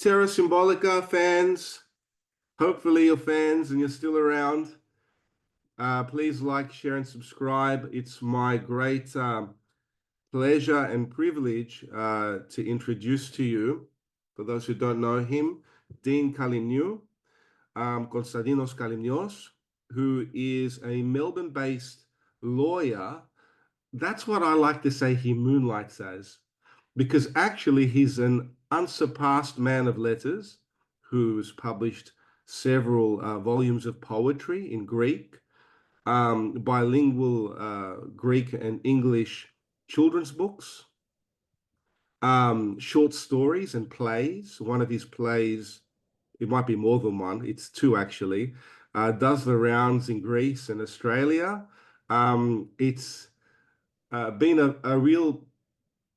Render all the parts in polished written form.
Terra Symbolica fans, hopefully you're fans and you're still around. Please like, share, and subscribe. It's my great pleasure and privilege to introduce to you, for those who don't know him, Dean Kalymniou, Konstantinos Kalymnios, who is a Melbourne-based lawyer. That's what I like to say he moonlights as, because actually he's an unsurpassed man of letters who's published several volumes of poetry in Greek, bilingual Greek and English children's books, short stories and plays. One of his plays, it might be more than one, it's two actually, does the rounds in Greece and Australia. It's been a real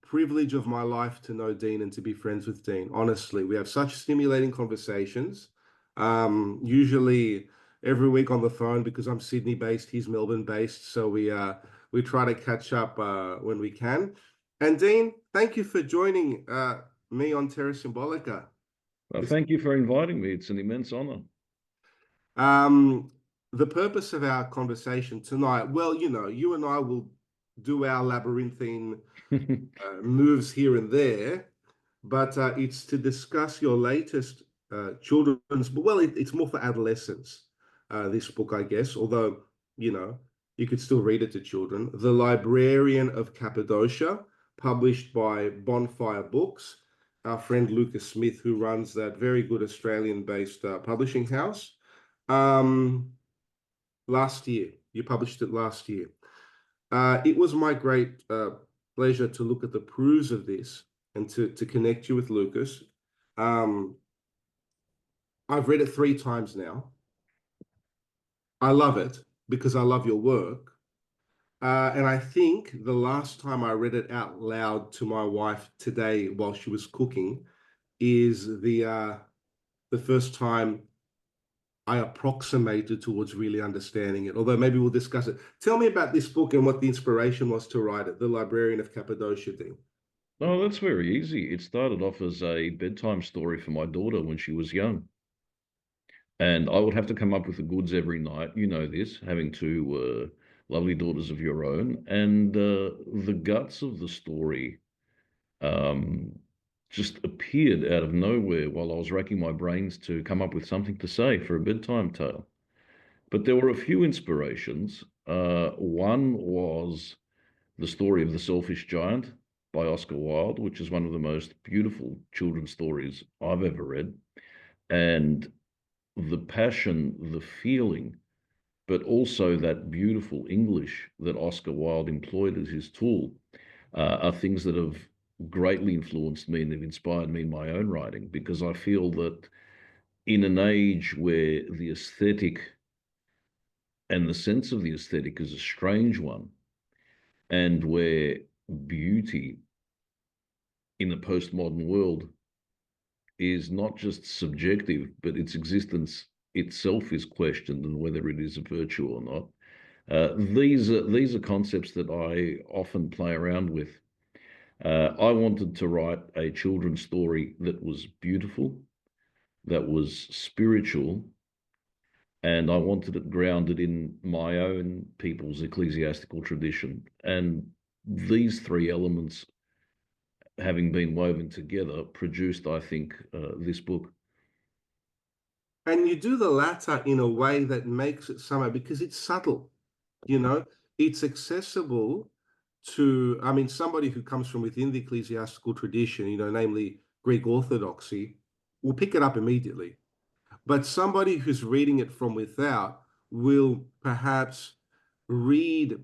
privilege of my life to know Dean and to be friends with Dean. Honestly, we have such stimulating conversations. Usually every week on the phone, because I'm Sydney based, he's Melbourne based. So we try to catch up when we can. And Dean, thank you for joining me on Terra Symbolica. Well, thank you for inviting me. It's an immense honor. The purpose of our conversation tonight, well, you and I will do our labyrinthine moves here and there, but it's to discuss your latest children's book. Well, it's more for adolescents, this book, I guess, although, you could still read it to children. The Librarian of Cappadocia, published by Bonfire Books, our friend Lucas Smith, who runs that very good Australian-based publishing house. Last year, you published it last year. It was my great pleasure to look at the prose of this and to connect you with Lucas. I've read it 3 times now. I love it because I love your work. And I think the last time I read it out loud to my wife today while she was cooking is the first time I approximated towards really understanding it, although maybe we'll discuss it. Tell me about this book and what the inspiration was to write it, The Librarian of Cappadocia, Dean. Oh, that's very easy. It started off as a bedtime story for my daughter when she was young. And I would have to come up with the goods every night. You know this, having 2 lovely daughters of your own. And the guts of the story um, just appeared out of nowhere while I was racking my brains to come up with something to say for a bedtime tale. But there were a few inspirations. One was The Story of the Selfish Giant by Oscar Wilde, which is one of the most beautiful children's stories I've ever read. And the passion, the feeling, but also that beautiful English that Oscar Wilde employed as his tool are things that have greatly influenced me and have inspired me in my own writing, because I feel that in an age where the aesthetic and the sense of the aesthetic is a strange one, and where beauty in the postmodern world is not just subjective, but its existence itself is questioned, and whether it is a virtue or not. These are concepts that I often play around with. I wanted to write a children's story that was beautiful, that was spiritual, and I wanted it grounded in my own people's ecclesiastical tradition. And these 3 elements, having been woven together, produced, I think, this book. And you do the latter in a way that makes it somehow, because it's subtle, it's accessible to, I mean, somebody who comes from within the ecclesiastical tradition, namely Greek Orthodoxy, will pick it up immediately. But somebody who's reading it from without will perhaps read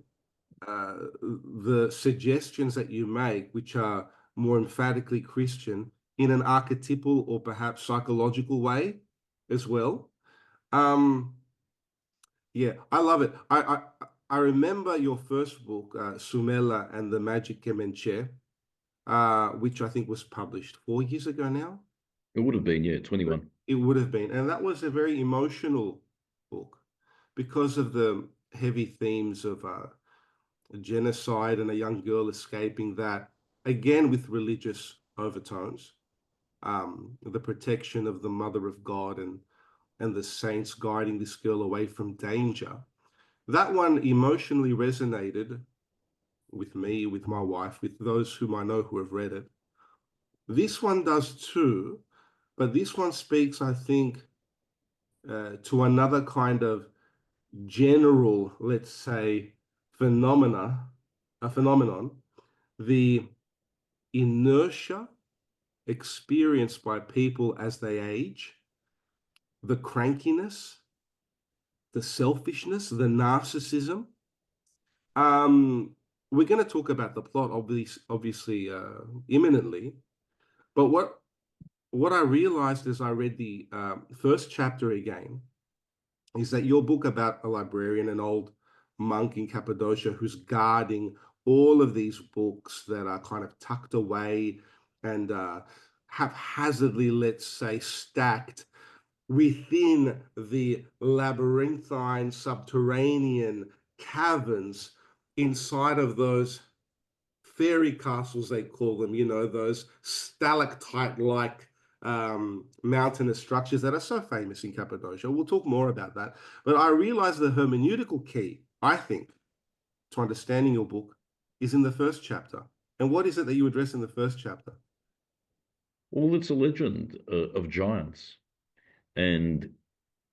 the suggestions that you make, which are more emphatically Christian, in an archetypal or perhaps psychological way as well. Yeah, I love it. I remember your first book, Sumela and the Magic Kemenche, which I think was published 4 years ago now. It would have been, yeah, 21. It would have been. And that was a very emotional book because of the heavy themes of genocide and a young girl escaping that, again with religious overtones. the protection of the Mother of God and the saints guiding this girl away from danger. That one emotionally resonated with me, with my wife, with those whom I know who have read it. This one does too, but this one speaks, I think, to another kind of general, let's say, phenomenon, the inertia experienced by people as they age, the crankiness, the selfishness, the narcissism. We're going to talk about the plot, obviously, imminently. But what I realized as I read the first chapter again is that your book about a librarian, an old monk in Cappadocia who's guarding all of these books that are kind of tucked away and haphazardly, let's say, stacked within the labyrinthine subterranean caverns inside of those fairy castles, they call them, those stalactite-like mountainous structures that are so famous in Cappadocia. We'll talk more about that. But I realize the hermeneutical key, I think, to understanding your book is in the first chapter. And what is it that you address in the first chapter? Well, it's a legend of giants. And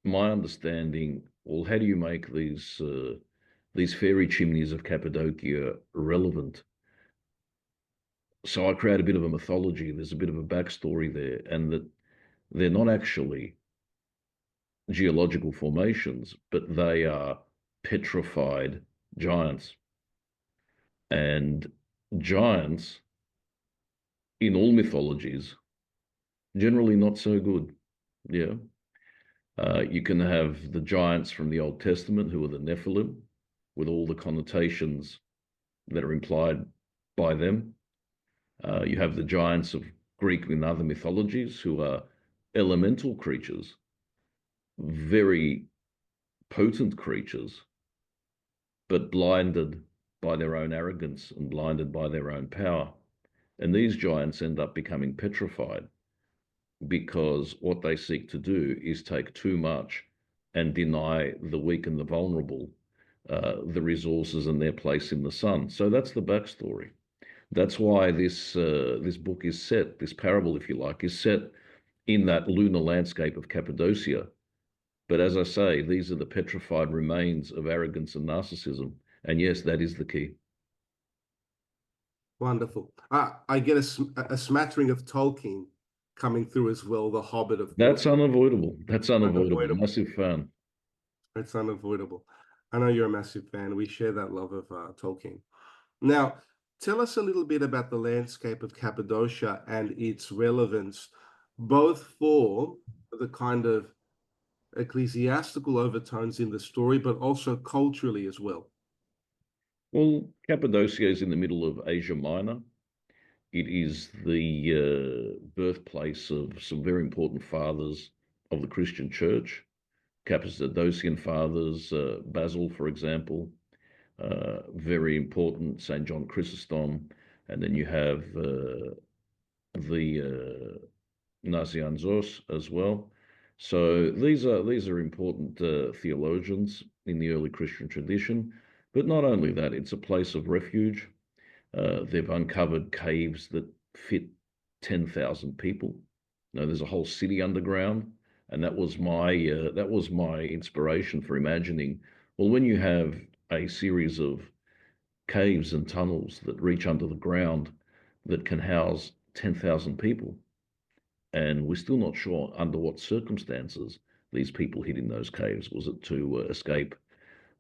my understanding, well, how do you make these fairy chimneys of Cappadocia relevant? So I create a bit of a mythology. There's a bit of a backstory there, and that they're not actually geological formations, but they are petrified giants. And giants in all mythologies, generally not so good. Yeah. You can have the giants from the Old Testament, who are the Nephilim, with all the connotations that are implied by them. You have the giants of Greek and other mythologies, who are elemental creatures, very potent creatures, but blinded by their own arrogance and blinded by their own power. And these giants end up becoming petrified because what they seek to do is take too much and deny the weak and the vulnerable the resources and their place in the sun. So that's the backstory. That's why this book is set, this parable, if you like, is set in that lunar landscape of Cappadocia. But as I say, these are the petrified remains of arrogance and narcissism. And yes, that is the key. Wonderful. I get a smattering of Tolkien coming through as well, The Hobbit, of course. That's unavoidable. That's unavoidable. Unavoidable. Massive fan. It's unavoidable. I know you're a massive fan. We share that love of Tolkien. Now, tell us a little bit about the landscape of Cappadocia and its relevance, both for the kind of ecclesiastical overtones in the story, but also culturally as well. Well, Cappadocia is in the middle of Asia Minor. It is the birthplace of some very important fathers of the Christian church, Cappadocian fathers, Basil, for example, very important, St. John Chrysostom, and then you have the Nazianzos as well. So these are important theologians in the early Christian tradition. But not only that, it's a place of refuge. They've uncovered caves that fit 10,000 people. You know, there's a whole city underground, and that was my inspiration for imagining. Well, when you have a series of caves and tunnels that reach under the ground that can house 10,000 people, and we're still not sure under what circumstances these people hid in those caves. Was it to escape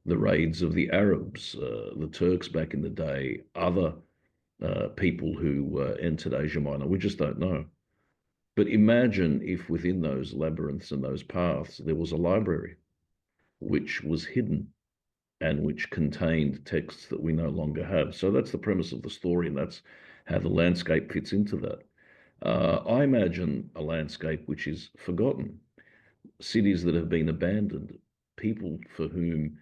the raids of the Arabs, the Turks back in the day, other people who entered Asia Minor? We just don't know. But imagine if within those labyrinths and those paths there was a library which was hidden and which contained texts that we no longer have. So that's the premise of the story, and that's how the landscape fits into that. I imagine a landscape which is forgotten, cities that have been abandoned, people for whom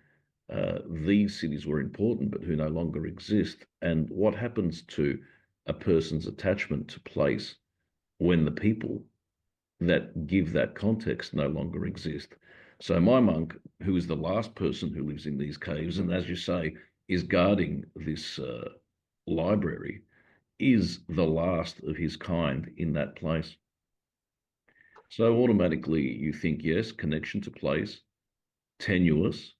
these cities were important but who no longer exist. And what happens to a person's attachment to place when the people that give that context no longer exist. So my monk, who is the last person who lives in these caves, and as you say, is guarding this library, is the last of his kind in that place. So automatically you think, yes, connection to place, tenuous,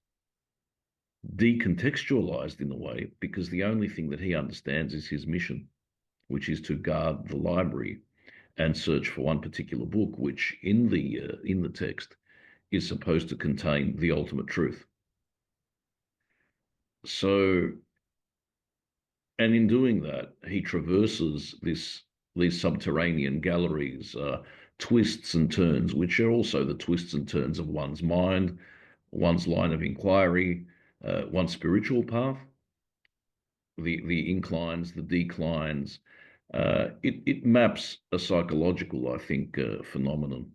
decontextualized in a way, because the only thing that he understands is his mission, which is to guard the library and search for one particular book, which in the text is supposed to contain the ultimate truth. So, and in doing that, he traverses these subterranean galleries, twists and turns, which are also the twists and turns of one's mind, one's line of inquiry, one's spiritual path, the inclines, the declines. It maps a psychological, I think, phenomenon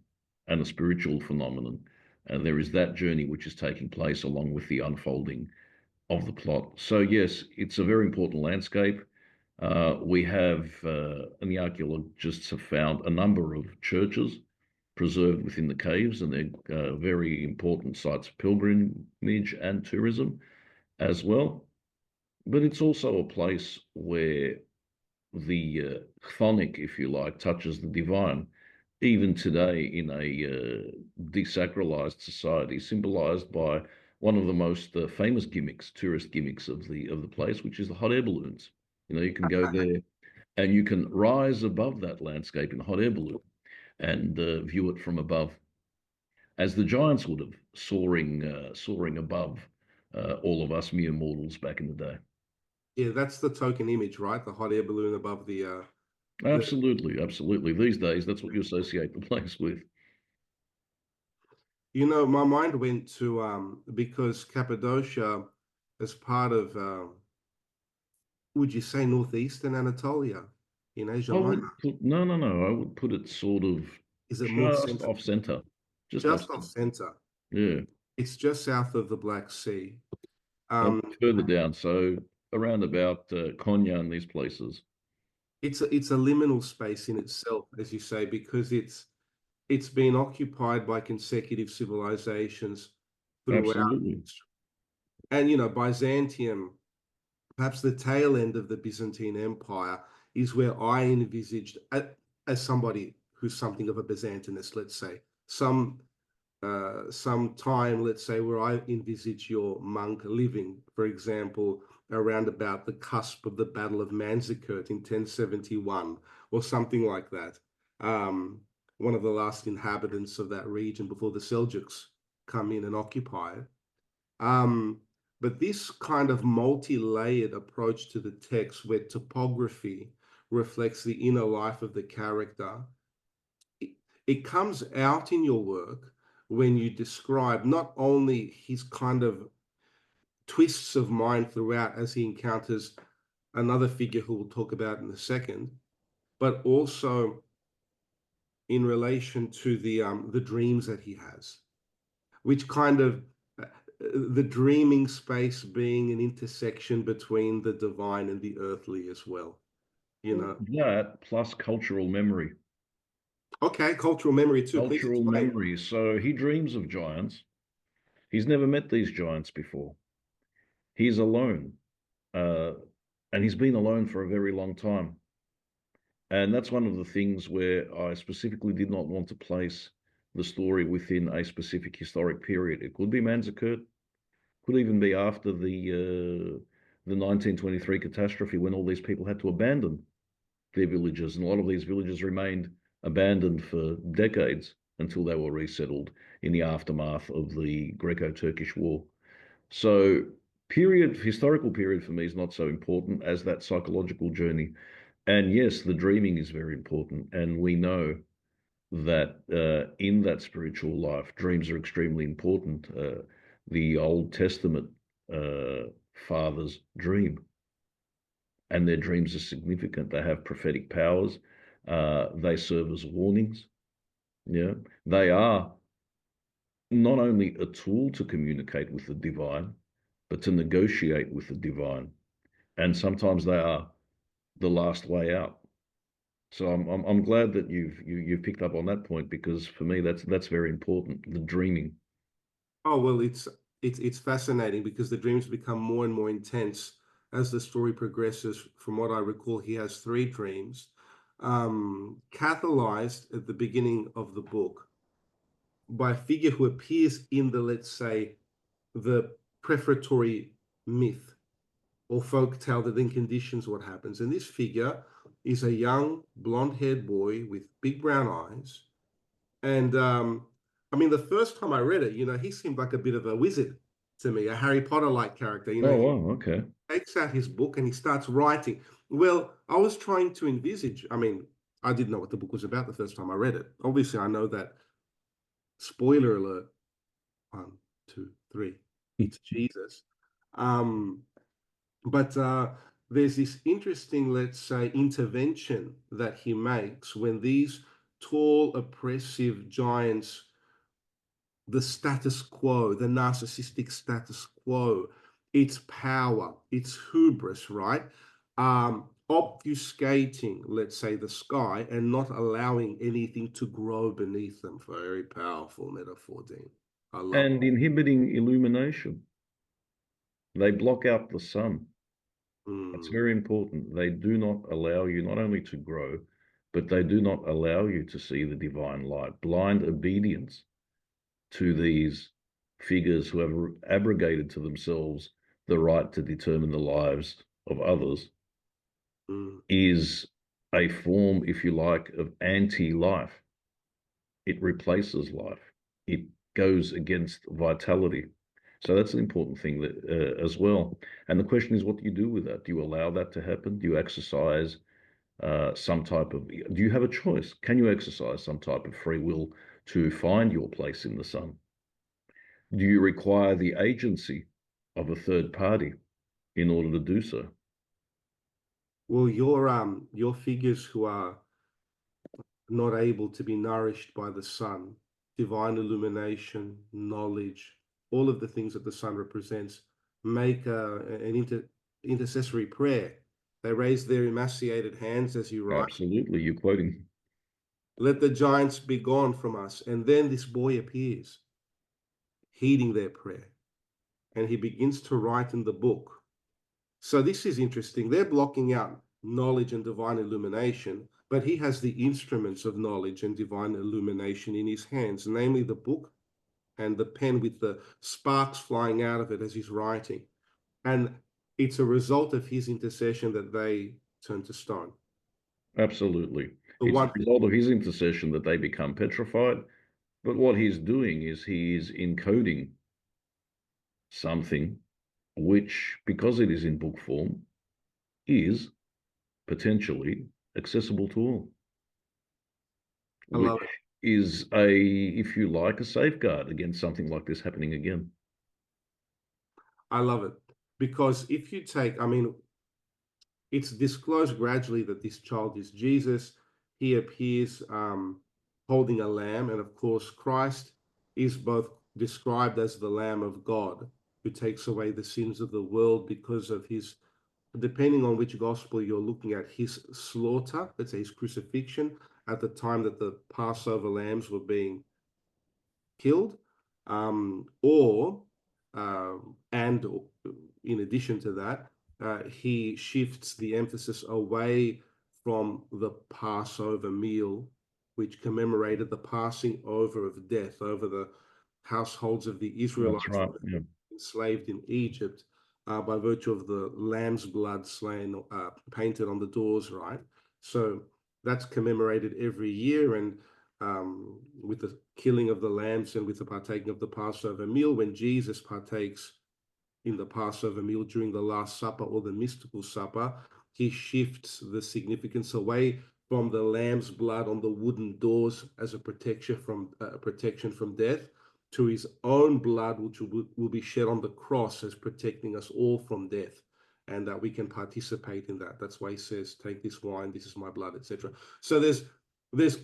and a spiritual phenomenon. And there is that journey which is taking place along with the unfolding of the plot. So yes, it's a very important landscape. We have, and the archaeologists have found a number of churches preserved within the caves, and they're very important sites of pilgrimage and tourism as well. But it's also a place where the chthonic, if you like, touches the divine. Even today, in a desacralized society, symbolized by one of the most famous gimmicks, tourist gimmicks of the place, which is the hot air balloons. You know, you can go there and you can rise above that landscape in a hot air balloon and view it from above, as the giants would have, soaring above all of us mere mortals back in the day. Yeah, that's the token image, right? The hot air balloon above the Absolutely, absolutely. These days, that's what you associate the place with. my mind went to because Cappadocia is part of would you say northeastern Anatolia in Asia I Minor? would put, no, no, no. I would put it sort of Is it more just central? off center, just off Just off center. center. Yeah, It's just south of the Black Sea. a Um, bit further down. So around about Konya and these places. it's a liminal space in itself, as you say, because it's been occupied by consecutive civilizations throughout. Absolutely, And Byzantium, perhaps the tail end of the Byzantine Empire, is where I envisaged, as somebody who's something of a Byzantinist, let's say, some time, let's say, where I envisage your monk living, for example, around about the cusp of the Battle of Manzikert in 1071, or something like that. One of the last inhabitants of that region before the Seljuks come in and occupy it. Um, but this kind of multi-layered approach to the text, where topography reflects the inner life of the character, it comes out in your work when you describe not only his kind of twists of mind throughout as he encounters another figure who we'll talk about in a second, but also in relation to the dreams that he has, which kind of the dreaming space being an intersection between the divine and the earthly as well. You know. that plus cultural memory. Okay, cultural memory too. Please Cultural explain. memory. So he dreams of giants. He's never met these giants before. He's alone, uh, and he's been alone for a very long time. And that's one of the things where I specifically did not want to place the story within a specific historic period. It could be Manzikert, could even be after the 1923 catastrophe when all these people had to abandon their villages, and a lot of these villages remained abandoned for decades until they were resettled in the aftermath of the Greco-Turkish War. So historical period for me is not so important as that psychological journey. And yes, the dreaming is very important. And we know that in that spiritual life, dreams are extremely important. The Old Testament fathers dream, and their dreams are significant. They have prophetic powers. They serve as warnings. Yeah, they are not only a tool to communicate with the divine, but to negotiate with the divine. And sometimes they are the last way out. So I'm glad that you've picked up on that point, because for me that's very important. The dreaming. Oh, well, it's fascinating because the dreams become more and more intense as the story progresses. From what I recall, he has three dreams, catalyzed at the beginning of the book by a figure who appears in the, let's say, the prefatory myth or folk tale that then conditions what happens. And this figure is a young blonde-haired boy with big brown eyes. And I mean, the first time I read it, he seemed like a bit of a wizard to me, a Harry Potter-like character. Oh, He wow, okay. takes out his book and he starts writing. Well, I was trying to envisage, I mean, I didn't know what the book was about the first time I read it. Obviously, I know that, spoiler alert, 1, 2, 3, it's Jesus. Um, but there's this interesting, let's say, intervention that he makes when these tall, oppressive giants, the status quo, the narcissistic status quo, its power, its hubris, right? Obfuscating, let's say, the sky and not allowing anything to grow beneath them. Very powerful metaphor, Dean. I love And inhibiting illumination. They block out the sun. it. That's very important. They do not allow you not only to grow, but they do not allow you to see the divine light. Blind obedience to these figures who have abrogated to themselves the right to determine the lives of others Mm. is a form, if you like, of anti-life. It replaces life. It goes against vitality. So that's an important thing that as well. And the question is, what do you do with that? Do you allow that to happen? Do you exercise some type of? Do you have a choice? Can you exercise some type of free will to find your place in the sun? Do you require the agency of a third party in order to do so? Well, your figures who are not able to be nourished by the sun, divine illumination, knowledge, all of the things that the sun represents, make an intercessory prayer. They raise their emaciated hands as you write. Absolutely. You're quoting. Let the giants be gone from us. And then this boy appears, heeding their prayer, and he begins to write in the book. So this is interesting. They're blocking out knowledge and divine illumination, but he has the instruments of knowledge and divine illumination in his hands, namely the book and the pen with the sparks flying out of it as he's writing. And it's a result of his intercession that they turn to stone. Absolutely. The It's a one thing, result of his intercession that they become petrified. But what he's doing is he is encoding something which, because it is in book form, is potentially accessible to all, I which love it. is a, if you like, a safeguard against something like this happening again. I love it. Because if you take, I mean, it's disclosed gradually that this child is Jesus. He appears holding a lamb, and of course, Christ is both described as the Lamb of God who takes away the sins of the world because of his, depending on which gospel you're looking at, his slaughter, let's say his crucifixion at the time that the Passover lambs were being killed, or and in addition to that, he shifts the emphasis away from the Passover meal, which commemorated the passing over of death over the households of the That's Israelites right. Yeah. enslaved in Egypt by virtue of the lamb's blood slain, painted on the doors, right? So that's commemorated every year, and with the killing of the lambs and with the partaking of the Passover meal, when Jesus partakes in the Passover meal during the Last Supper or the mystical supper, he shifts the significance away from the lamb's blood on the wooden doors as a protection from death to his own blood, which will be shed on the cross as protecting us all from death, and that we can participate in that. That's why he says, "Take this wine, this is my blood," etc. So there's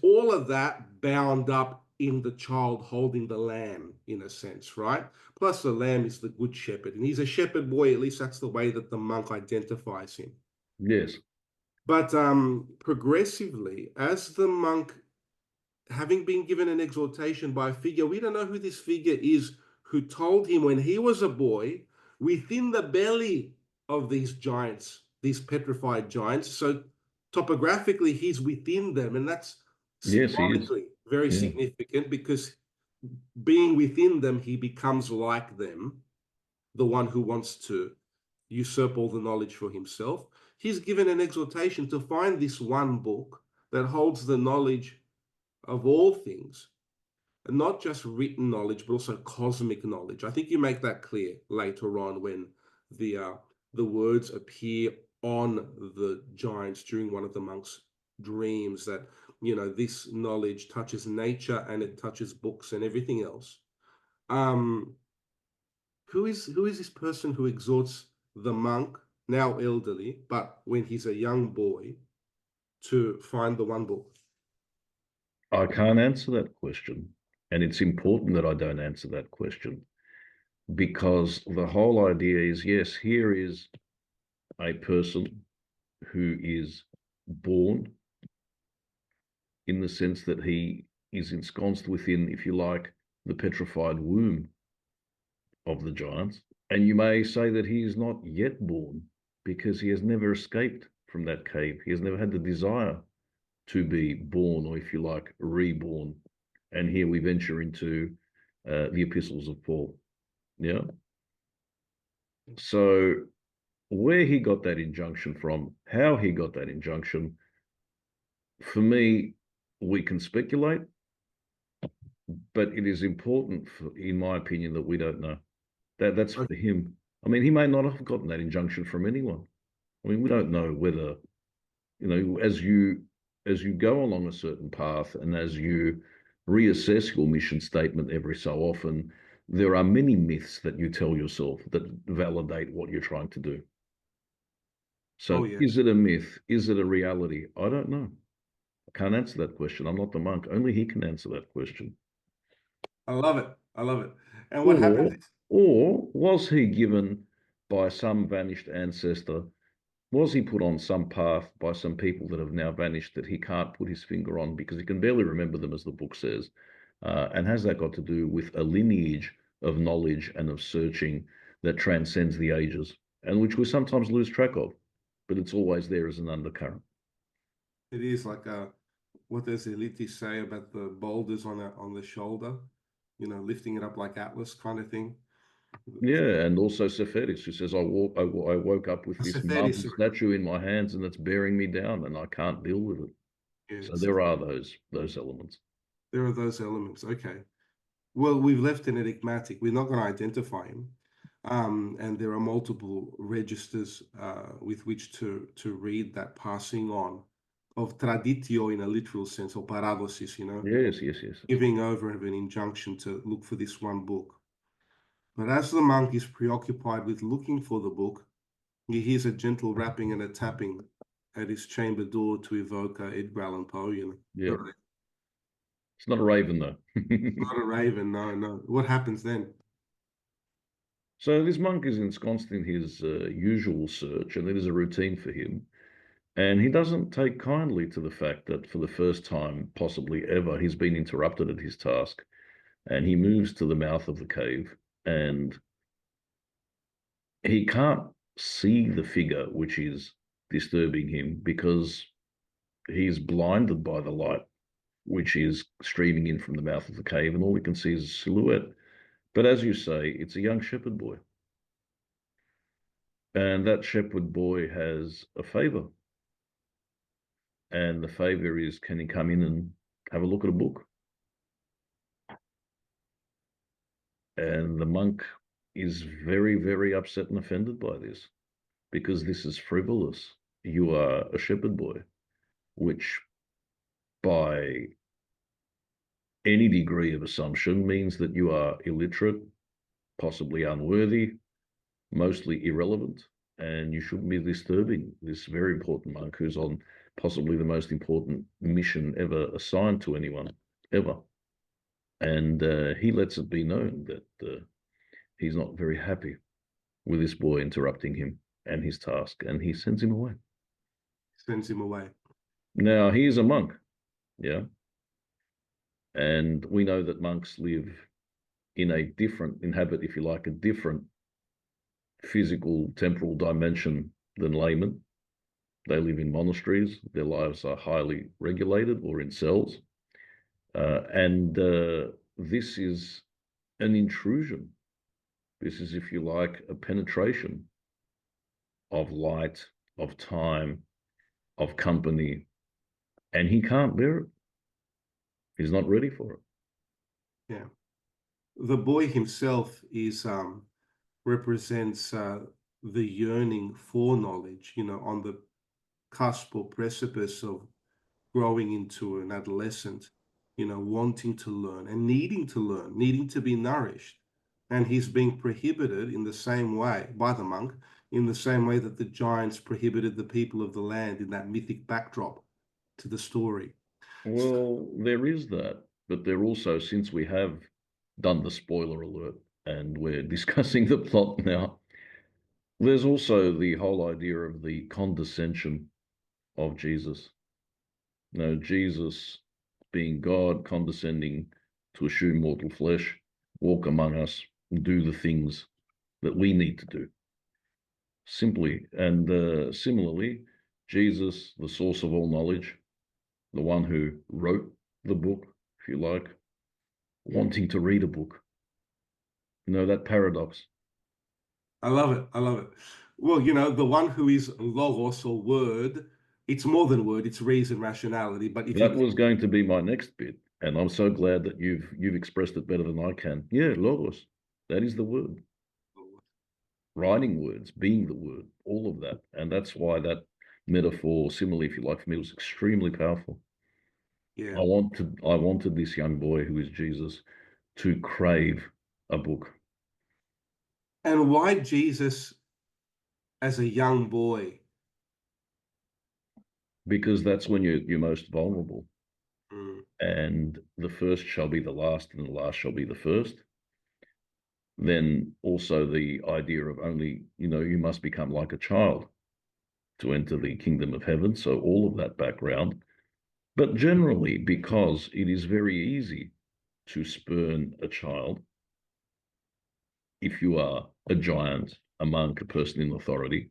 all of that bound up in the child holding the lamb, in a sense, right? Plus, the lamb is the good shepherd, and he's a shepherd boy. At least that's the way that the monk identifies him. Yes. But progressively, as the monk, having been given an exhortation by a figure, we don't know who this figure is, who told him when he was a boy, within the belly of these giants, these petrified giants. So topographically, he's within them, and that's Yes, he is. symbolically very Yeah. significant, because being within them, he becomes like them, the one who wants to usurp all the knowledge for himself. He's given an exhortation to find this one book that holds the knowledge of all things, and not just written knowledge, but also cosmic knowledge. I think you make that clear later on when the words appear on the giants during one of the monks' dreams, that this knowledge touches nature and it touches books and everything else. Um, who is this person who exhorts the monk, now elderly, but when he's a young boy, to find the one book? I can't answer that question. And it's important that I don't answer that question, because the whole idea is, yes, here is a person who is born in the sense that he is ensconced within, if you like, the petrified womb of the giants. And you may say that he is not yet born because he has never escaped from that cave. He has never had the desire to be born, or if you like, reborn. And here we venture into the epistles of Paul. Yeah. So where he got that injunction from, how he got that injunction, for me, we can speculate, but it is important, in my opinion, that we don't know. That's for him. I mean, he may not have gotten that injunction from anyone. I mean, we don't know whether, as you go along a certain path and as you reassess your mission statement every so often, there are many myths that you tell yourself that validate what you're trying to do. Oh So yeah, is it a myth? Is it a reality? I don't know. I can't answer that question. I'm not the monk. Only he can answer that question. I love it. I love it. And what Or, happens? or was he given by some vanished ancestor? Was he put on some path by some people that have now vanished that he can't put his finger on because he can barely remember them, as the book says? And has that got to do with a lineage of knowledge and of searching that transcends the ages, and which we sometimes lose track of, but it's always there as an undercurrent? It is like what does Elite say about the boulders on the shoulder, lifting it up like Atlas kind of thing. Yeah, and also Sephetis, who says, I woke up with this marble Sephetis, statue in my hands and it's bearing me down and I can't deal with it. yeah, So there are those elements. there are those elements. Okay. Well, we've left it enigmatic. We're not going to identify him. And there are multiple registers with which to read that passing on of traditio in a literal sense, or paradosis, Yes, yes, yes. giving over of an injunction to look for this one book. But as the monk is preoccupied with looking for the book, he hears a gentle rapping and a tapping at his chamber door to evoke Edgar Allan Poe. Yeah. Not It's not a raven though. a raven, no, no. What happens then? So this monk is ensconced in his usual search, and it is a routine for him. And he doesn't take kindly to the fact that for the first time, possibly ever, he's been interrupted at his task. And he moves to the mouth of the cave, and he can't see the figure which is disturbing him because he's blinded by the light which is streaming in from the mouth of the cave, and all he can see is a silhouette. But as you say, it's a young shepherd boy. And that shepherd boy has a favor. And the favor is, can he come in and have a look at a book? And the monk is very, very upset and offended by this because this is frivolous. You are a shepherd boy, which by any degree of assumption means that you are illiterate, possibly unworthy, mostly irrelevant, and you shouldn't be disturbing this very important monk who's on possibly the most important mission ever assigned to anyone, ever. And he lets it be known that he's not very happy with this boy interrupting him and his task, and he sends him away. sends him away. Now, he is a monk, yeah, and we know that monks live in a different, inhabit, if you like, a different physical, temporal dimension than laymen. They live in monasteries. Their lives are highly regulated or in cells. And this is an intrusion. This is, if you like, a penetration of light, of time, of company. And he can't bear it. He's not ready for it. Yeah. The boy himself is represents the yearning for knowledge, on the cusp or precipice of growing into an adolescent, wanting to learn and needing to learn, needing to be nourished. And he's being prohibited in the same way by the monk, in the same way that the giants prohibited the people of the land in that mythic backdrop to the story. Well, there is that, but there also, since we have done the spoiler alert and we're discussing the plot now, there's also the whole idea of the condescension of Jesus. Now, Jesus, being God, condescending to assume mortal flesh, walk among us, and do the things that we need to do. Simply and similarly, Jesus, the source of all knowledge, the one who wrote the book, if you like, wanting to read a book. That paradox. I love it. I love it. Well, the one who is logos or word, it's more than word, it's reason, rationality. But if you That was going to be my next bit, and I'm so glad that you've expressed it better than I can. Yeah, logos. That is the word. Writing words, being the word, all of that. And that's why that metaphor, simile, if you like, for me, was extremely powerful. yeah. I wanted this young boy who is Jesus to crave a book. And why Jesus as a young boy? Because that's when you're most vulnerable. Mm, And the first shall be the last, and the last shall be the first. Then also the idea of only, you must become like a child to enter the kingdom of heaven. So all of that background. But generally, because it is very easy to spurn a child if you are a giant, a monk, a person in authority.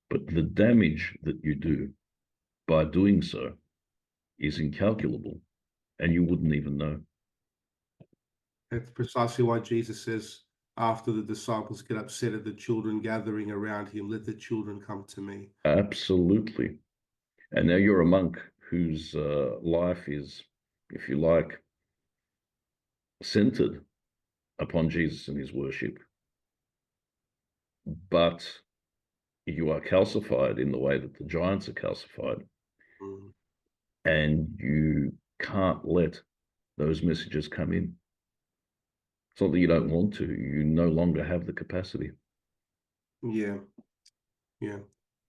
But the damage that you do by doing so is incalculable, and you wouldn't even know. That's precisely why Jesus says, after the disciples get upset at the children gathering around him, let the children come to me. Absolutely. And now you're a monk whose life is, if you like, centered upon Jesus and his worship. But you are calcified in the way that the giants are calcified, Mm. and you can't let those messages come in. It's not that you don't want to, you no longer have the capacity. Yeah, yeah.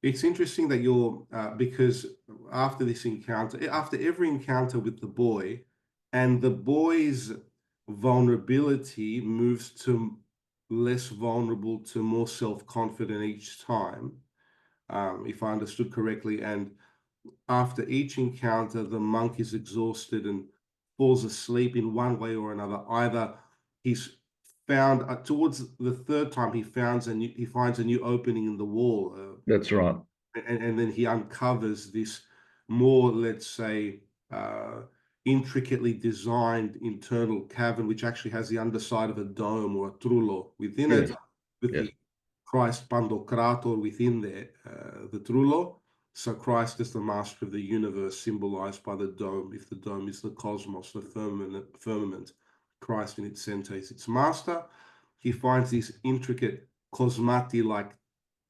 It's interesting that you're, because after this encounter, after every encounter with the boy, and the boy's vulnerability moves to less vulnerable to more self-confident each time, if I understood correctly. And after each encounter, the monk is exhausted and falls asleep in one way or another. Either he's found towards the third time he finds a new opening in the wall, That's right. and then he uncovers this more, let's say, intricately designed internal cavern, which actually has the underside of a dome or a trullo within it, Yes. with Yes. the Christ Pandocrator within there, the trullo. So Christ is the master of the universe, symbolized by the dome. If the dome is the cosmos, the firmament, Christ in its center is its master. He finds these intricate cosmati-like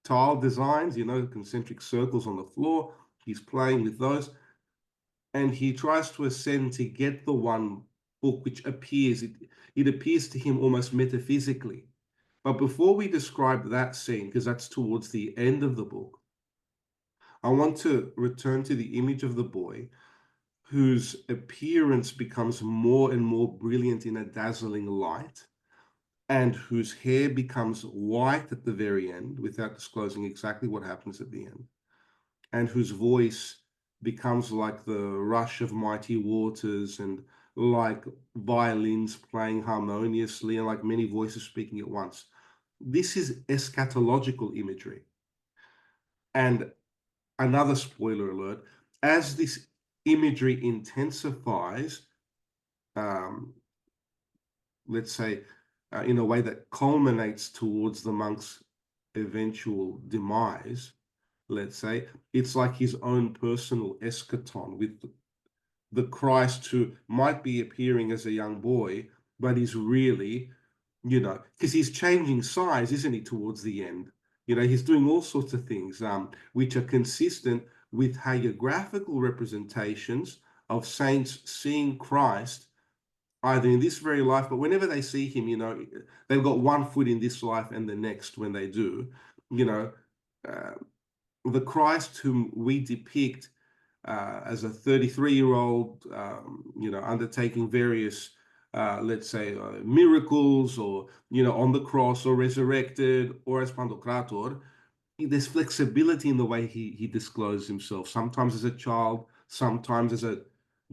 tile designs, concentric circles on the floor. He's playing with those. And he tries to ascend to get the one book which it appears to him almost metaphysically. But before we describe that scene, because that's towards the end of the book, I want to return to the image of the boy whose appearance becomes more and more brilliant in a dazzling light, and whose hair becomes white at the very end, without disclosing exactly what happens at the end. and whose voice becomes like the rush of mighty waters and like violins playing harmoniously and like many voices speaking at once. This is eschatological imagery. And another spoiler alert, as this imagery intensifies, let's say, in a way that culminates towards the monk's eventual demise, let's say, it's like his own personal eschaton with the Christ who might be appearing as a young boy, but is really, because he's changing size, isn't he, towards the end? He's doing all sorts of things which are consistent with hagiographical representations of saints seeing Christ either in this very life, but whenever they see him, they've got one foot in this life and the next when they do. Uh, the Christ whom we depict as a 33-year-old, undertaking various, let's say, miracles, or, on the cross or resurrected, or as Pantocrator, there's flexibility in the way he discloses himself, sometimes as a child, sometimes as a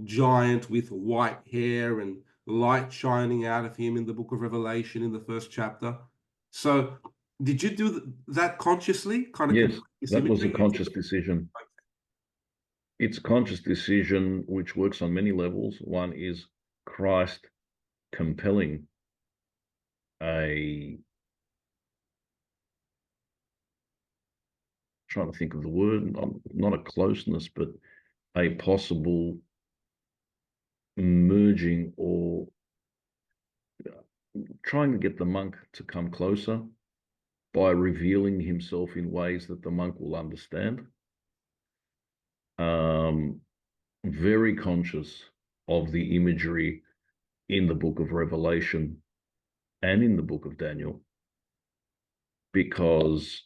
giant with white hair and light shining out of him in the book of Revelation in the first chapter. So did you do that consciously? Kind of Yes, this that was a imagery into conscious decision. It's a conscious decision which works on many levels. One is Christ compelling trying to think of the word, not a closeness, but a possible merging, or trying to get the monk to come closer by revealing himself in ways that the monk will understand. Very conscious of the imagery in the book of Revelation and in the book of Daniel, because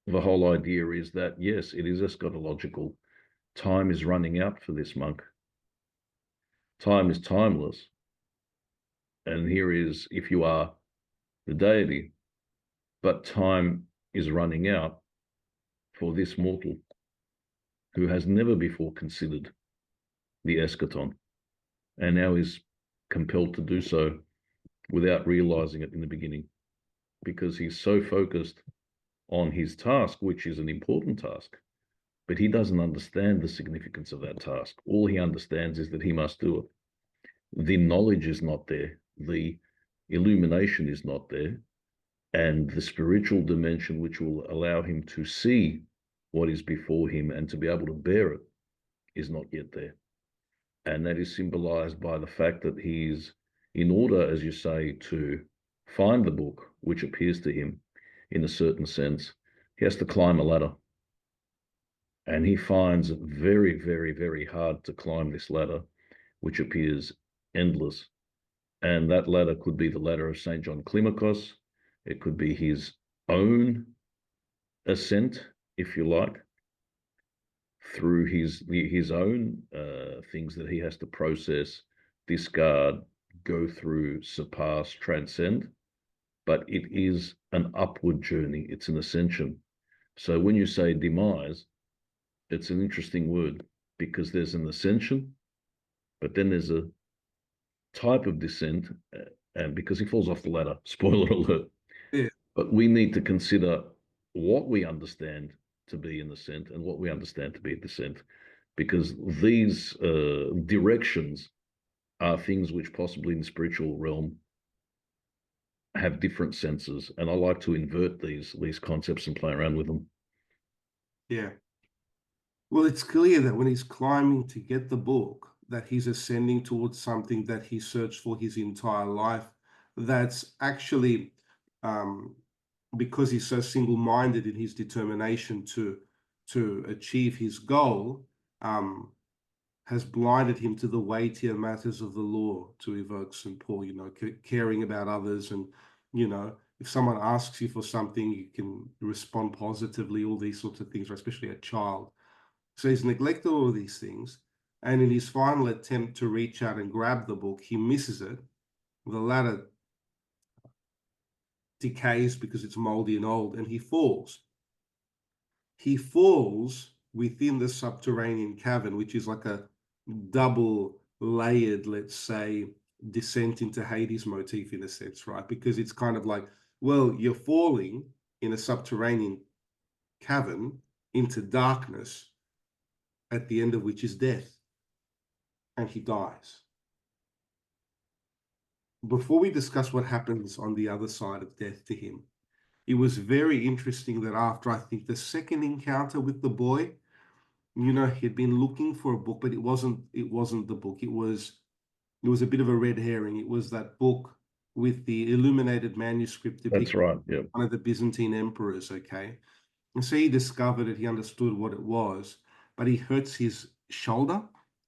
the whole idea is that, yes, it is eschatological. Time is running out for this monk. Time is timeless. And here is, if you are the deity, but time is running out for this mortal who has never before considered the eschaton, and now is compelled to do so without realizing it in the beginning, because he's so focused on his task, which is an important task, but he doesn't understand the significance of that task. All he understands is that he must do it. The knowledge is not there, the illumination is not there, and the spiritual dimension which will allow him to see what is before him and to be able to bear it is not yet there. And that is symbolized by the fact that he's, in order, as you say, to find the book which appears to him in a certain sense, he has to climb a ladder. And he finds it very, very, very hard to climb this ladder, which appears endless. And that ladder could be the ladder of St. John Climacus. It could be his own ascent, if you like, through his own things that he has to process, discard, go through, surpass, transcend. But it is an upward journey. It's an ascension. So when you say demise, it's an interesting word, because there's an ascension, but then there's a type of descent, and because he falls off the ladder, spoiler alert. Yeah. But we need to consider what we understand to be an ascent and what we understand to be a descent, because these directions are things which possibly in the spiritual realm have different senses, and I like to invert these concepts and play around with them. Yeah. Well, it's clear that when he's climbing to get the book, that he's ascending towards something that he searched for his entire life. That's actually because he's so single-minded in his determination to achieve his goal, has blinded him to the weightier matters of the law, to evoke St. Paul, caring about others. And, if someone asks you for something, you can respond positively, all these sorts of things, especially a child. So he's neglected all of these things. And in his final attempt to reach out and grab the book, he misses it. The ladder decays because it's moldy and old, and he falls. he falls within the subterranean cavern, which is like a double layered, let's say, descent into Hades motif in a sense, right? Because it's kind of like, well, you're falling in a subterranean cavern into darkness, at the end of which is death, and he dies. Before we discuss what happens on the other side of death to him, it was very interesting that after, I think, the second encounter with the boy, you know, he'd been looking for a book, but it wasn't the book. It was a bit of a red herring. It was that book with the illuminated manuscript That's depicting right. Yeah, one of the Byzantine emperors, okay? And so he discovered it, he understood what it was, but he hurts his shoulder.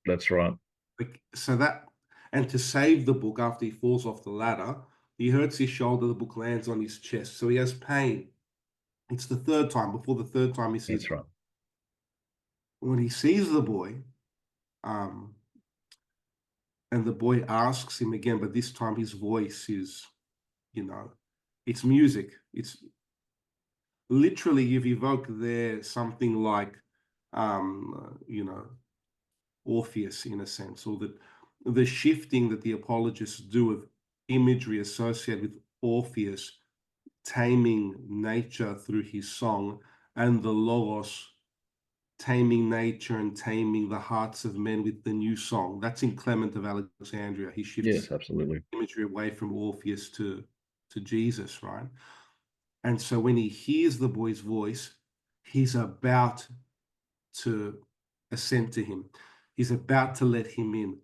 that's right. Like, so that, and to save the book after he falls off the ladder, he hurts his shoulder, the book lands on his chest. So he has pain. It's the third time. Before the third time he sees That's right. when he sees the boy, um, and the boy asks him again, but this time his voice is, you know, it's music. It's literally, you've evoked there something like, you know, Orpheus in a sense, or the shifting that the apologists do of imagery associated with Orpheus taming nature through his song, and the Logos taming nature and taming the hearts of men with the new song. That's in Clement of Alexandria. He shifts Yes, absolutely. imagery away from Orpheus to Jesus, right? And so when he hears the boy's voice, he's about to assent to him. He's about to let him in.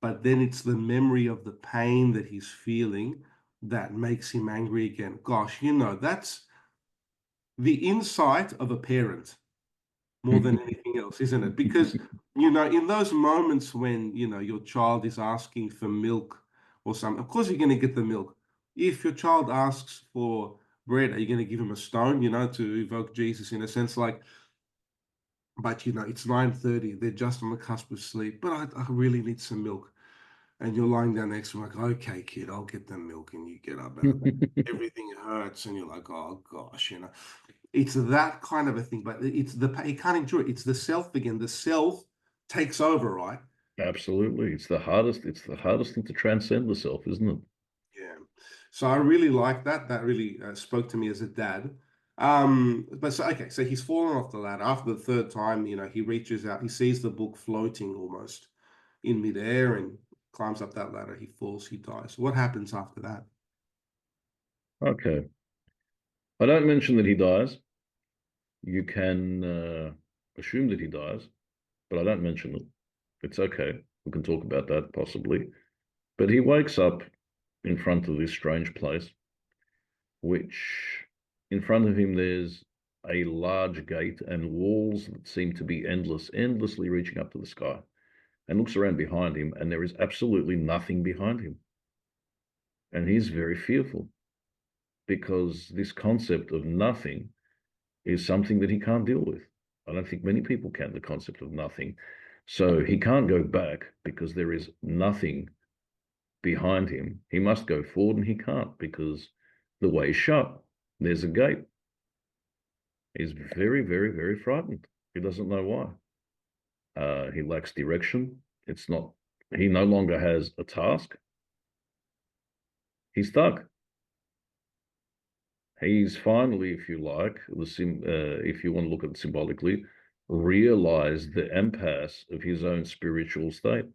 But then it's the memory of the pain that he's feeling that makes him angry again. Gosh, you know, that's the insight of a parent more than anything else, isn't it? Because, you know, in those moments when, you know, your child is asking for milk or something, of course you're going to get the milk. If your child asks for bread, are you going to give him a stone, you know, to evoke Jesus in a sense? Like, but, you know, it's 9:30, they're just on the cusp of sleep, but I really need some milk. And you're lying down next to him like, okay, kid, I'll get the milk. And you get up and everything hurts and you're like, oh gosh, you know. It's that kind of a thing, but it's you can't endure it. It's the self again. The self takes over, right? Absolutely. It's the hardest thing to transcend the self, isn't it? Yeah. So I really like that. That really spoke to me as a dad. But so okay, so he's fallen off the ladder. After the third time, you know, he reaches out, he sees the book floating almost in midair and climbs up that ladder. He falls, he dies. What happens after that? Okay. I don't mention that he dies. You can assume that he dies, but I don't mention it. It's okay. We can talk about that possibly. But he wakes up in front of this strange place, which in front of him there's a large gate and walls that seem to be endlessly reaching up to the sky. And looks around behind him, and there is absolutely nothing behind him. And he's very fearful because this concept of nothing is something that he can't deal with. I don't think many people can, the concept of nothing. So he can't go back because there is nothing behind him. He must go forward and he can't because the way is shut. There's a gate. He's very, very, very frightened. He doesn't know why. He lacks direction. It's not, he no longer has a task. He's stuck. He's finally, if you like, if you want to look at it symbolically, realized the impasse of his own spiritual state.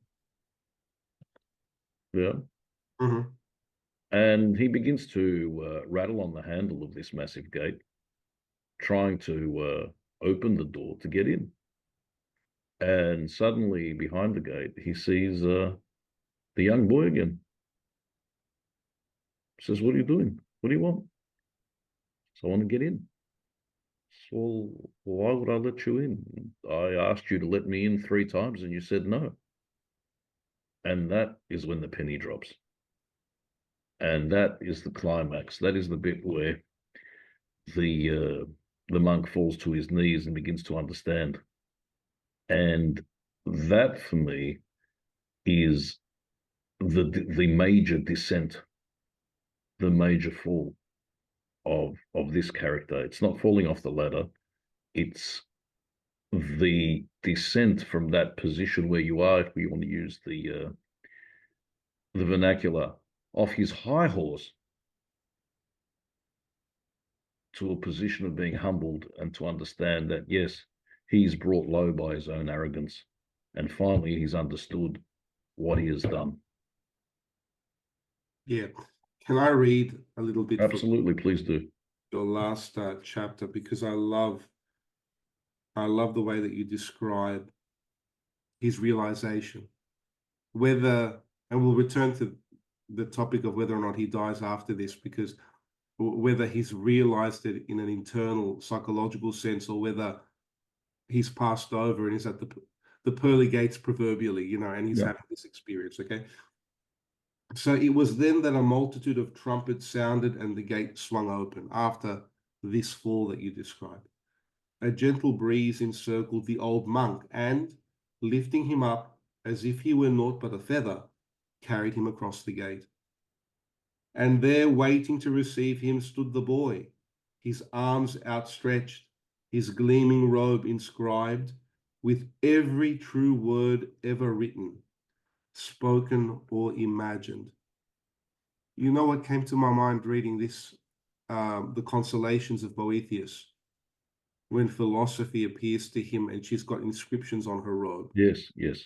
Yeah. Mm-hmm. And he begins to rattle on the handle of this massive gate, trying to open the door to get in. And suddenly, behind the gate, he sees the young boy again. Says, "What are you doing? What do you want?" So I want to get in. So why would I let you in? I asked you to let me in 3 times and you said no. And that is when the penny drops. And that is the climax. That is the bit where the monk falls to his knees and begins to understand. And that for me is the major descent, the major fall of this character. It's not falling off the ladder. It's the descent from that position where you are, if we want to use the vernacular, off his high horse to a position of being humbled and to understand that, yes, he's brought low by his own arrogance. And finally, he's understood what he has done. Yeah. Can I read a little bit from Absolutely, please do. your last chapter? Because I love the way that you describe his realization. Whether, and we'll return to the topic of whether or not he dies after this, because whether he's realized it in an internal psychological sense or whether he's passed over and is at the pearly gates proverbially, you know, and he's having this experience. Okay. So it was then that a multitude of trumpets sounded and the gate swung open after this fall that you described. A gentle breeze encircled the old monk and, lifting him up as if he were naught but a feather, carried him across the gate. And there, waiting to receive him, stood the boy, his arms outstretched, his gleaming robe inscribed with every true word ever written, spoken or imagined. You know what came to my mind reading this, the Consolations of Boethius, when philosophy appears to him and she's got inscriptions on her robe. Yes, yes.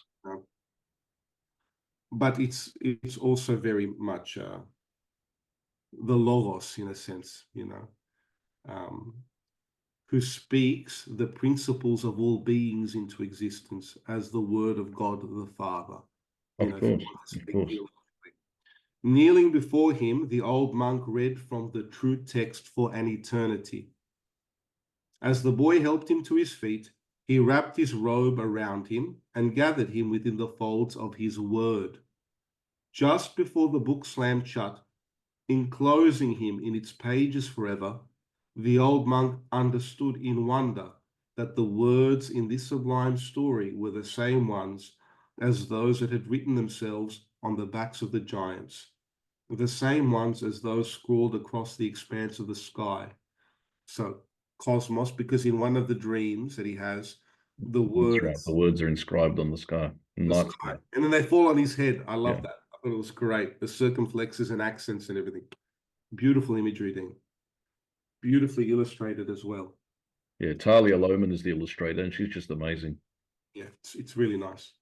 But it's also very much the Logos, in a sense, you know, who speaks the principles of all beings into existence as the word of God the Father. Of course, of course. Kneeling before him, the old monk read from the true text for an eternity. As the boy helped him to his feet, he wrapped his robe around him and gathered him within the folds of his word. Just before the book slammed shut, enclosing him in its pages forever, the old monk understood in wonder that the words in this sublime story were the same ones as those that had written themselves on the backs of the giants, the same ones as those scrawled across the expanse of the sky. So, cosmos, because in one of the dreams that he has, the words, that's right, the words are inscribed on the sky, night sky. And then they fall on his head. I love Yeah. that. I thought it was great. The circumflexes and accents and everything. Beautiful imagery, Dean. Beautifully illustrated as well. Yeah, Talia Lohman is the illustrator, and she's just amazing. Yeah, it's really nice.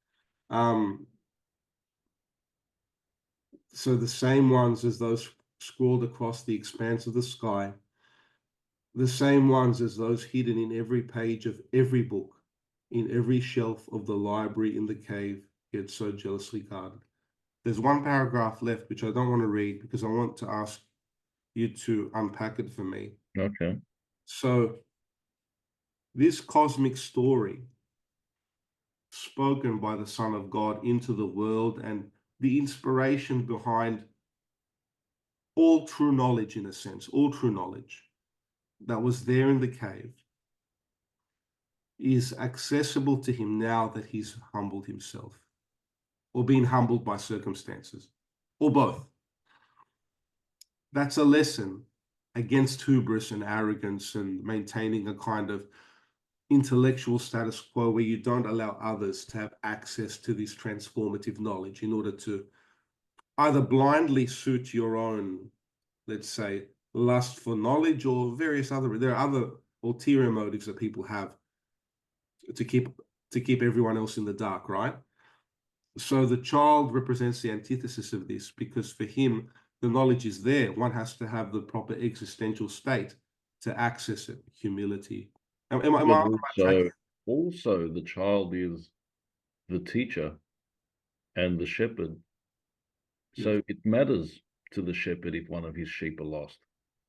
So the same ones as those scrawled across the expanse of the sky, the same ones as those hidden in every page of every book, in every shelf of the library in the cave he had so jealously guarded. There's one paragraph left, which I don't want to read because I want to ask you to unpack it for me. Okay. So this cosmic story spoken by the Son of God into the world and the inspiration behind all true knowledge, in a sense, all true knowledge that was there in the cave is accessible to him now that he's humbled himself or been humbled by circumstances or both. That's a lesson against hubris and arrogance and maintaining a kind of intellectual status quo where you don't allow others to have access to this transformative knowledge in order to either blindly suit your own, let's say, lust for knowledge or various other, there are other ulterior motives that people have to keep everyone else in the dark, right? So the child represents the antithesis of this because for him, the knowledge is there. One has to have the proper existential state to access it, humility. Am I Also, the child is the teacher and the shepherd. So it matters to the shepherd if one of his sheep are lost.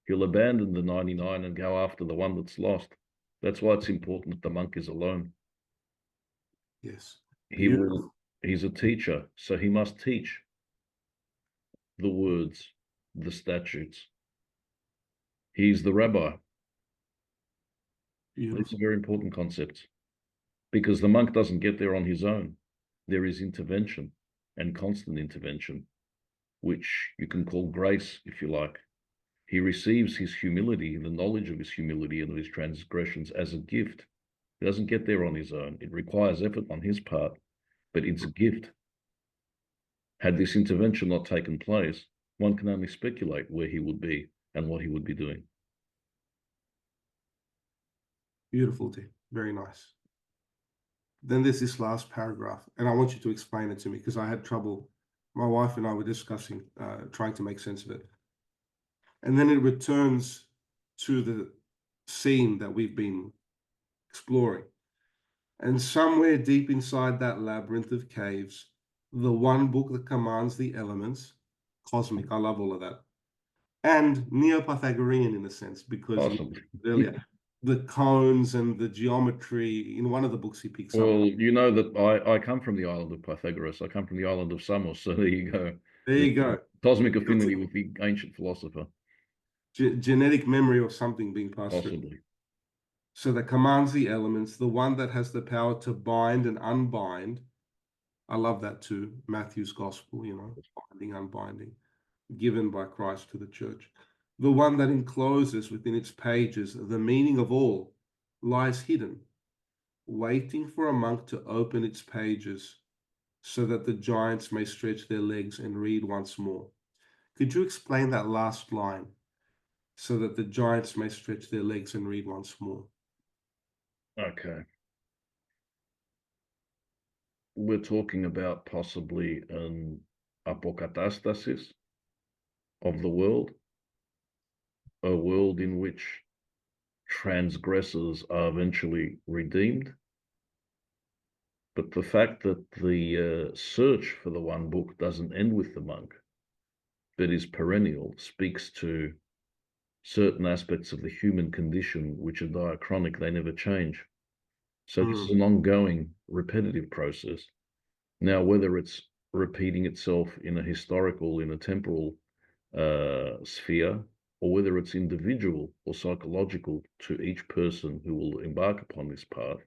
He'll abandon the 99 and go after the one that's lost. That's why it's important that the monk is alone. Yes. He's a teacher, so he must teach the words, the statutes. He's the rabbi. Beautiful. These are very important concepts because the monk doesn't get there on his own. There is intervention and constant intervention, which you can call grace, if you like. He receives his humility, the knowledge of his humility and of his transgressions as a gift He doesn't get there on his own. It requires effort on his part, but it's a gift. Had this intervention not taken place, one can only speculate where he would be and what he would be doing. Beautiful, Dean. Very nice. Then there's this last paragraph, and I want you to explain it to me because I had trouble. My wife and I were discussing, trying to make sense of it. And then it returns to the scene that we've been exploring. And somewhere deep inside that labyrinth of caves, the one book that commands the elements, cosmic, I love all of that, and Neo-Pythagorean in a sense, because Possibly. earlier, the cones and the geometry, in one of the books he picks up. Well, you know that I come from the island of Pythagoras. I come from the island of Samos. So there you go. There you go. Cosmic affinity with the ancient philosopher. Genetic memory or something being passed through. Possibly. So that commands the elements, the one that has the power to bind and unbind. I love that too. Matthew's gospel, binding, unbinding, given by Christ to the church. The one that encloses within its pages the meaning of all lies hidden, waiting for a monk to open its pages so that the giants may stretch their legs and read once more. Could you explain that last line? So that the giants may stretch their legs and read once more. Okay. We're talking about possibly an apokatastasis of the world, a world in which transgressors are eventually redeemed. But the fact that the search for the one book doesn't end with the monk, but is perennial, speaks to certain aspects of the human condition which are diachronic, they never change. So this is an ongoing, repetitive process. Now, whether it's repeating itself in a historical, in a temporal sphere, or whether it's individual or psychological to each person who will embark upon this path,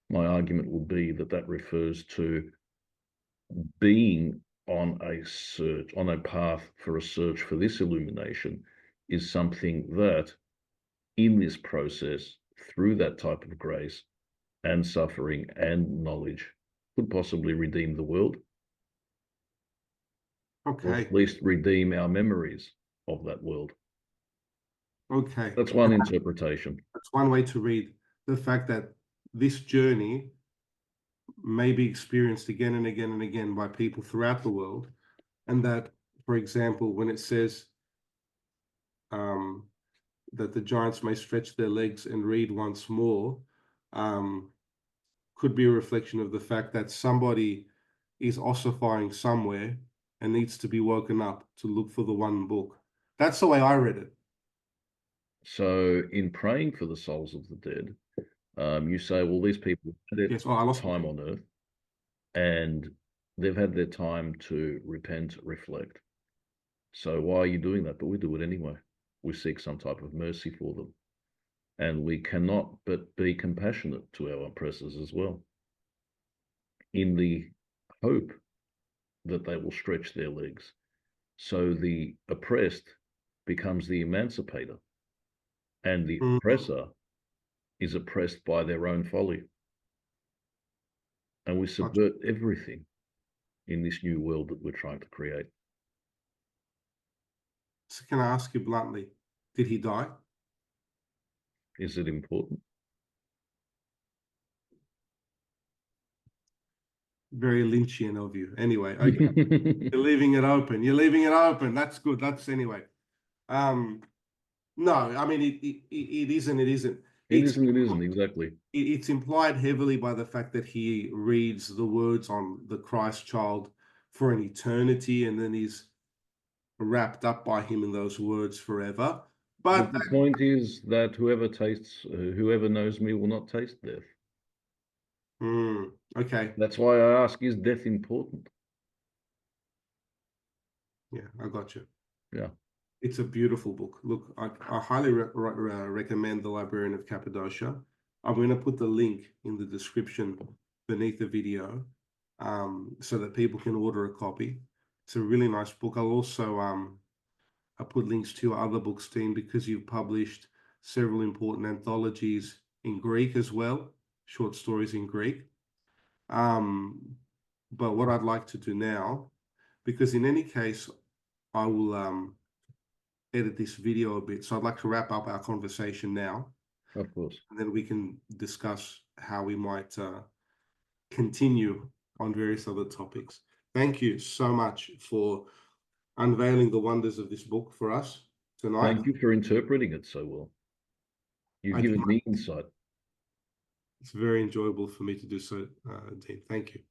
my argument would be that that refers to being on a search, on a path for a search for this illumination, is something that, in this process, through that type of grace and suffering and knowledge, could possibly redeem the world. Okay. Or at least redeem our memories of that world. Okay. That's one interpretation. That's one way to read the fact that this journey may be experienced again and again and again by people throughout the world. And that, for example, when it says that the giants may stretch their legs and read once more, could be a reflection of the fact that somebody is ossifying somewhere and needs to be woken up to look for the one book. That's the way I read it. So in praying for the souls of the dead, you say, well, these people had their time on earth and they've had their time to repent, reflect. So why are you doing that? But we do it anyway. We seek some type of mercy for them. And we cannot but be compassionate to our oppressors as well, in the hope that they will stretch their legs. So the oppressed becomes the emancipator, and the oppressor is oppressed by their own folly. And we subvert everything in this new world that we're trying to create. So can I ask you bluntly, did he die? Is it important? Very Lynchian of you. Anyway, okay. You're leaving it open. You're leaving it open. That's good. That's anyway. No, I mean, it isn't. It isn't. It isn't, exactly. It's implied heavily by the fact that he reads the words on the Christ child for an eternity, and then he's wrapped up by him in those words forever. But the point is that whoever knows me will not taste death. Okay. That's why I ask, is death important? Yeah, I got you. Yeah. It's a beautiful book. Look, I highly recommend The Librarian of Cappadocia. I'm going to put the link in the description beneath the video so that people can order a copy. It's a really nice book. I'll also I put links to your other books, Dean, because you've published several important anthologies in Greek as well. short stories in Greek. But what I'd like to do now, because in any case, I will edit this video a bit. So I'd like to wrap up our conversation now, Of course. and then we can discuss how we might continue on various other topics. Thank you so much for unveiling the wonders of this book for us tonight. Thank you for interpreting it so well. You've given me insight. It's very enjoyable for me to do so, Dean. Thank you.